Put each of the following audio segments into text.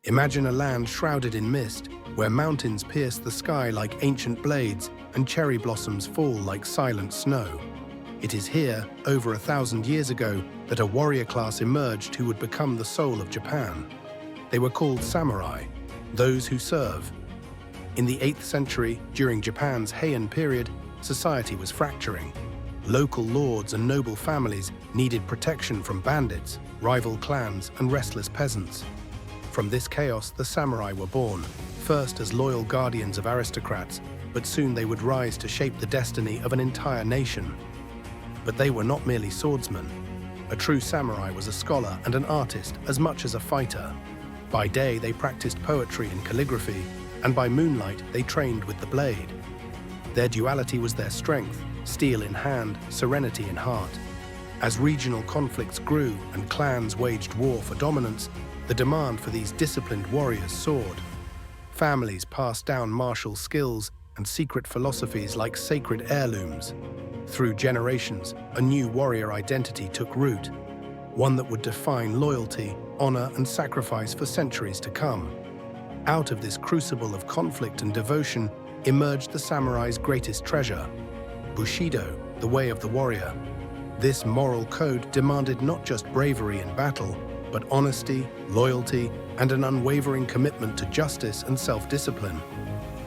Imagine a land shrouded in mist, where mountains pierce the sky like ancient blades and cherry blossoms fall like silent snow. It is here, over 1,000 years ago, that a warrior class emerged who would become the soul of Japan. They were called samurai, those who serve. In the 8th century, during Japan's Heian period, society was fracturing. Local lords and noble families needed protection from bandits, rival clans, and restless peasants. From this chaos, the samurai were born, first as loyal guardians of aristocrats, but soon they would rise to shape the destiny of an entire nation. But they were not merely swordsmen. A true samurai was a scholar and an artist as much as a fighter. By day, they practiced poetry and calligraphy, and by moonlight, they trained with the blade. Their duality was their strength, steel in hand, serenity in heart. As regional conflicts grew and clans waged war for dominance, the demand for these disciplined warriors soared. Families passed down martial skills and secret philosophies like sacred heirlooms. Through generations, a new warrior identity took root, one that would define loyalty, honor, and sacrifice for centuries to come. Out of this crucible of conflict and devotion emerged the samurai's greatest treasure, Bushidō, the way of the warrior. This moral code demanded not just bravery in battle, but honesty, loyalty, and an unwavering commitment to justice and self-discipline.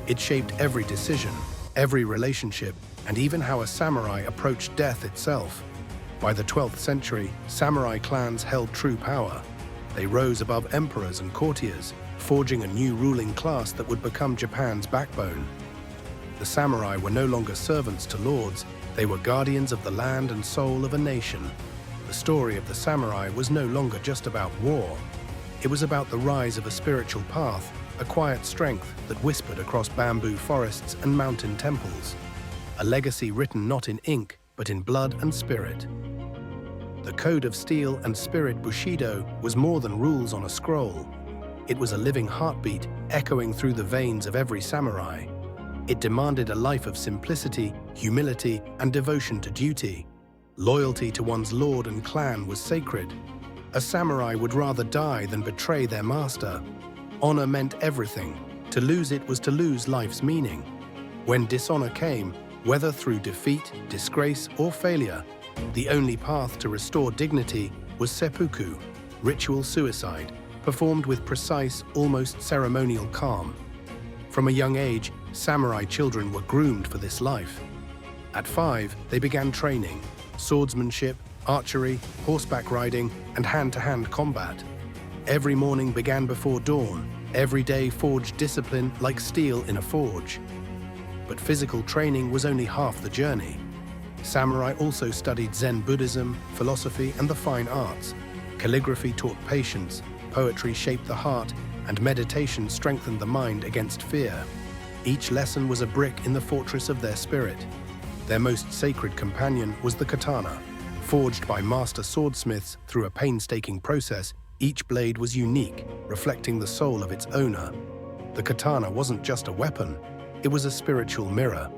It shaped every decision, every relationship, and even how a samurai approached death itself. By the 12th century, samurai clans held true power. They rose above emperors and courtiers, forging a new ruling class that would become Japan's backbone. The samurai were no longer servants to lords, they were guardians of the land and soul of a nation. The story of the samurai was no longer just about war. It was about the rise of a spiritual path, a quiet strength that whispered across bamboo forests and mountain temples. A legacy written not in ink, but in blood and spirit. The code of steel and spirit Bushidō was more than rules on a scroll. It was a living heartbeat echoing through the veins of every samurai. It demanded a life of simplicity, humility, and devotion to duty. Loyalty to one's lord and clan was sacred. A samurai would rather die than betray their master. Honor meant everything. To lose it was to lose life's meaning. When dishonor came, whether through defeat, disgrace, or failure, the only path to restore dignity was seppuku, ritual suicide, performed with precise, almost ceremonial calm. From a young age, samurai children were groomed for this life. At 5, they began training: swordsmanship, archery, horseback riding, and hand-to-hand combat. Every morning began before dawn. Every day forged discipline like steel in a forge. But physical training was only half the journey. Samurai also studied Zen Buddhism, philosophy, and the fine arts. Calligraphy taught patience, poetry shaped the heart, and meditation strengthened the mind against fear. Each lesson was a brick in the fortress of their spirit. Their most sacred companion was the katana. Forged by master swordsmiths through a painstaking process, each blade was unique, reflecting the soul of its owner. The katana wasn't just a weapon, it was a spiritual mirror.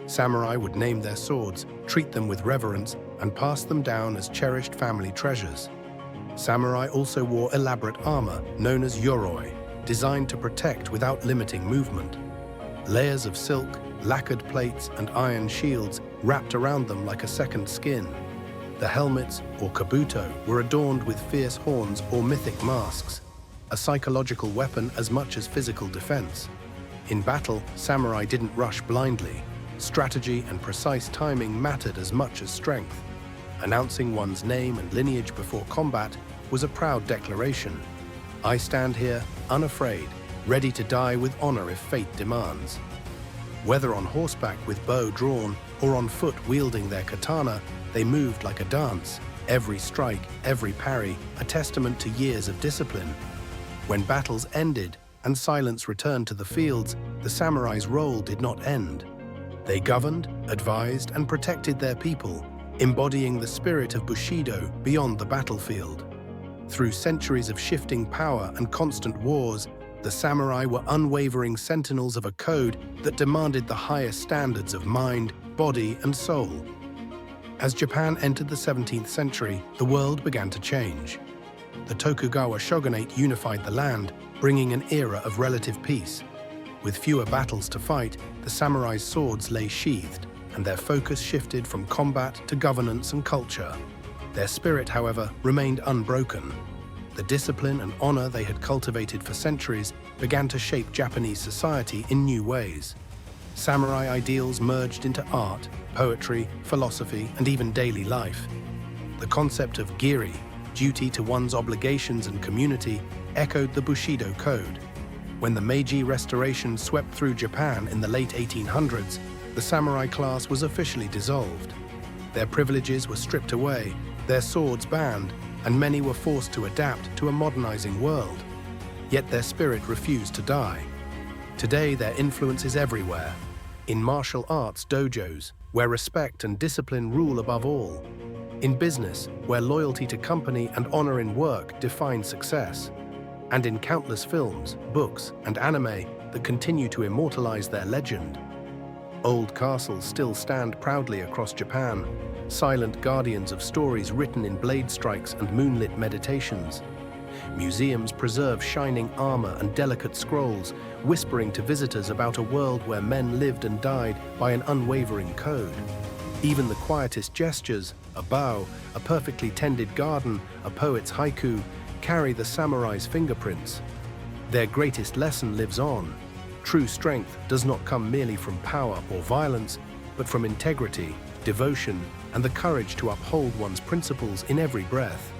Samurai would name their swords, treat them with reverence, and pass them down as cherished family treasures. Samurai also wore elaborate armor, known as yoroi, designed to protect without limiting movement. Layers of silk, lacquered plates, and iron shields wrapped around them like a second skin. The helmets, or kabuto, were adorned with fierce horns or mythic masks, a psychological weapon as much as physical defense. In battle, samurai didn't rush blindly. Strategy and precise timing mattered as much as strength. Announcing one's name and lineage before combat was a proud declaration. I stand here, unafraid, ready to die with honor if fate demands. Whether on horseback with bow drawn or on foot wielding their katana, they moved like a dance. Every strike, every parry, a testament to years of discipline. When battles ended and silence returned to the fields, the samurai's role did not end. They governed, advised, and protected their people, embodying the spirit of Bushidō beyond the battlefield. Through centuries of shifting power and constant wars, the samurai were unwavering sentinels of a code that demanded the highest standards of mind, body, and soul. As Japan entered the 17th century, the world began to change. The Tokugawa shogunate unified the land, bringing an era of relative peace. With fewer battles to fight, the samurai's swords lay sheathed, and their focus shifted from combat to governance and culture. Their spirit, however, remained unbroken. The discipline and honor they had cultivated for centuries began to shape Japanese society in new ways. Samurai ideals merged into art, poetry, philosophy, and even daily life. The concept of giri, duty to one's obligations and community, echoed the Bushidō code. When the Meiji Restoration swept through Japan in the late 1800s, the samurai class was officially dissolved. Their privileges were stripped away, their swords banned, and many were forced to adapt to a modernizing world. Yet their spirit refused to die. Today, their influence is everywhere. In martial arts dojos, where respect and discipline rule above all. In business, where loyalty to company and honor in work define success. And in countless films, books, and anime that continue to immortalize their legend. Old castles still stand proudly across Japan, silent guardians of stories written in blade strikes and moonlit meditations. Museums preserve shining armor and delicate scrolls, whispering to visitors about a world where men lived and died by an unwavering code. Even the quietest gestures, a bow, a perfectly tended garden, a poet's haiku, carry the samurai's fingerprints. Their greatest lesson lives on. True strength does not come merely from power or violence, but from integrity, devotion, and the courage to uphold one's principles in every breath.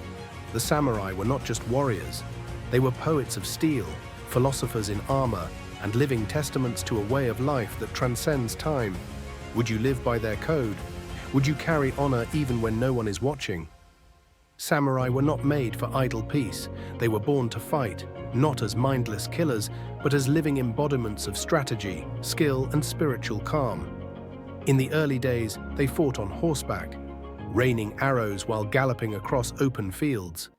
The samurai were not just warriors. They were poets of steel, philosophers in armor, and living testaments to a way of life that transcends time. Would you live by their code? Would you carry honor even when no one is watching? Samurai were not made for idle peace. They were born to fight, not as mindless killers, but as living embodiments of strategy, skill, and spiritual calm. In the early days, they fought on horseback, raining arrows while galloping across open fields.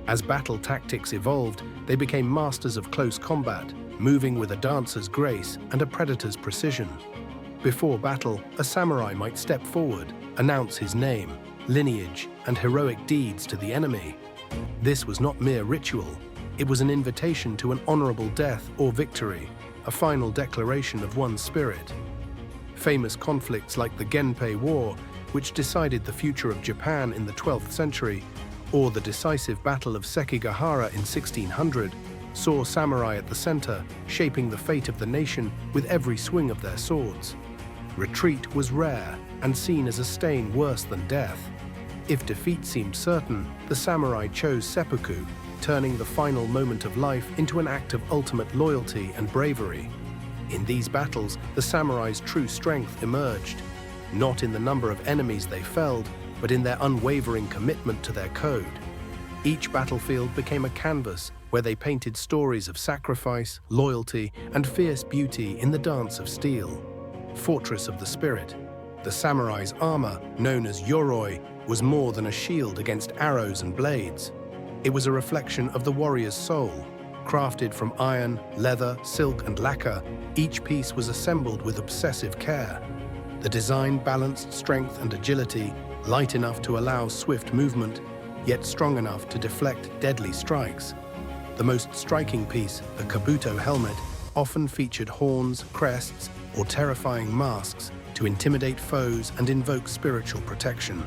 As battle tactics evolved, they became masters of close combat, moving with a dancer's grace and a predator's precision. Before battle, a samurai might step forward, announce his name, lineage, and heroic deeds to the enemy. This was not mere ritual. It was an invitation to an honorable death or victory, a final declaration of one's spirit. Famous conflicts like the Genpei War, which decided the future of Japan in the 12th century, or the decisive Battle of Sekigahara in 1600, saw samurai at the center, shaping the fate of the nation with every swing of their swords. Retreat was rare and seen as a stain worse than death. If defeat seemed certain, the samurai chose seppuku, turning the final moment of life into an act of ultimate loyalty and bravery. In these battles, the samurai's true strength emerged, not in the number of enemies they felled, but in their unwavering commitment to their code. Each battlefield became a canvas where they painted stories of sacrifice, loyalty, and fierce beauty in the dance of steel. Fortress of the spirit. The samurai's armor, known as yoroi, was more than a shield against arrows and blades. It was a reflection of the warrior's soul. Crafted from iron, leather, silk, and lacquer, each piece was assembled with obsessive care. The design balanced strength and agility, light enough to allow swift movement, yet strong enough to deflect deadly strikes. The most striking piece, the kabuto helmet, often featured horns, crests, or terrifying masks to intimidate foes and invoke spiritual protection.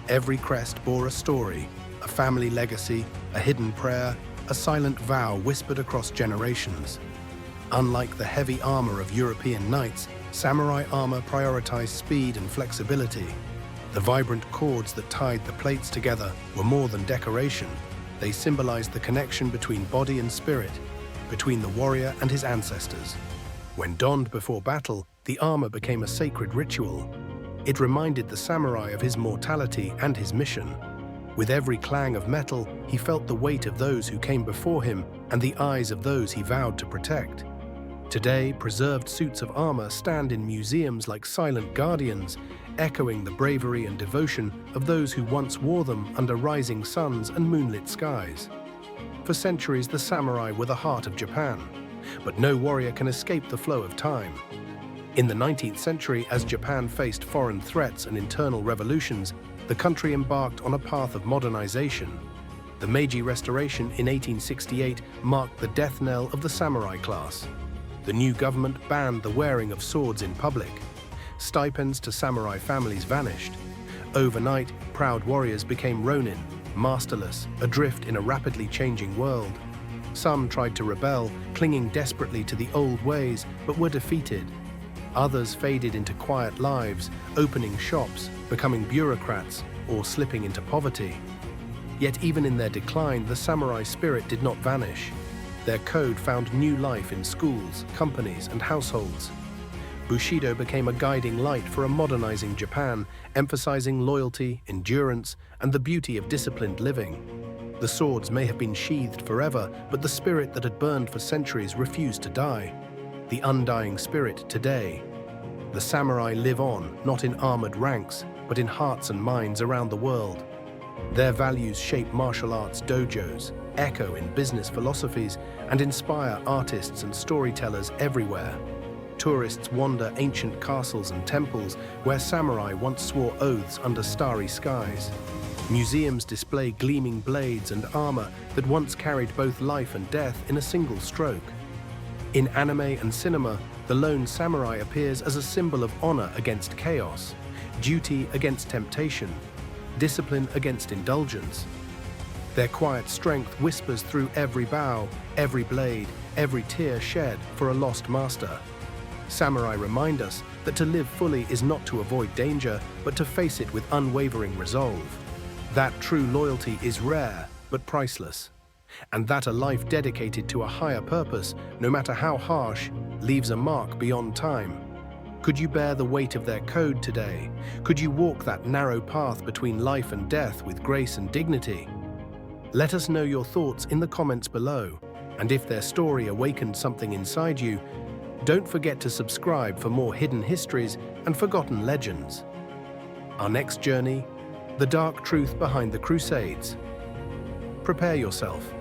Every crest bore a story, a family legacy, a hidden prayer, a silent vow whispered across generations. Unlike the heavy armor of European knights, samurai armor prioritized speed and flexibility. The vibrant cords that tied the plates together were more than decoration. They symbolized the connection between body and spirit, between the warrior and his ancestors. When donned before battle, the armor became a sacred ritual. It reminded the samurai of his mortality and his mission. With every clang of metal, he felt the weight of those who came before him and the eyes of those he vowed to protect. Today, preserved suits of armor stand in museums like silent guardians, echoing the bravery and devotion of those who once wore them under rising suns and moonlit skies. For centuries, the samurai were the heart of Japan, but no warrior can escape the flow of time. In the 19th century, as Japan faced foreign threats and internal revolutions, the country embarked on a path of modernization. The Meiji Restoration in 1868 marked the death knell of the samurai class. The new government banned the wearing of swords in public. Stipends to samurai families vanished. Overnight, proud warriors became ronin, masterless, adrift in a rapidly changing world. Some tried to rebel, clinging desperately to the old ways, but were defeated. Others faded into quiet lives, opening shops, becoming bureaucrats, or slipping into poverty. Yet even in their decline, the samurai spirit did not vanish. Their code found new life in schools, companies, and households. Bushido became a guiding light for a modernizing Japan, emphasizing loyalty, endurance, and the beauty of disciplined living. The swords may have been sheathed forever, but the spirit that had burned for centuries refused to die. The undying spirit today. The samurai live on, not in armored ranks, but in hearts and minds around the world. Their values shape martial arts dojos, echo in business philosophies, and inspire artists and storytellers everywhere. Tourists wander ancient castles and temples where samurai once swore oaths under starry skies. Museums display gleaming blades and armor that once carried both life and death in a single stroke. In anime and cinema, the lone samurai appears as a symbol of honor against chaos, duty against temptation, discipline against indulgence. Their quiet strength whispers through every bow, every blade, every tear shed for a lost master. Samurai remind us that to live fully is not to avoid danger, but to face it with unwavering resolve. That true loyalty is rare, but priceless. And that a life dedicated to a higher purpose, no matter how harsh, leaves a mark beyond time. Could you bear the weight of their code today? Could you walk that narrow path between life and death with grace and dignity? Let us know your thoughts in the comments below. And if their story awakened something inside you, don't forget to subscribe for more hidden histories and forgotten legends. Our next journey, the dark truth behind the Crusades. Prepare yourself.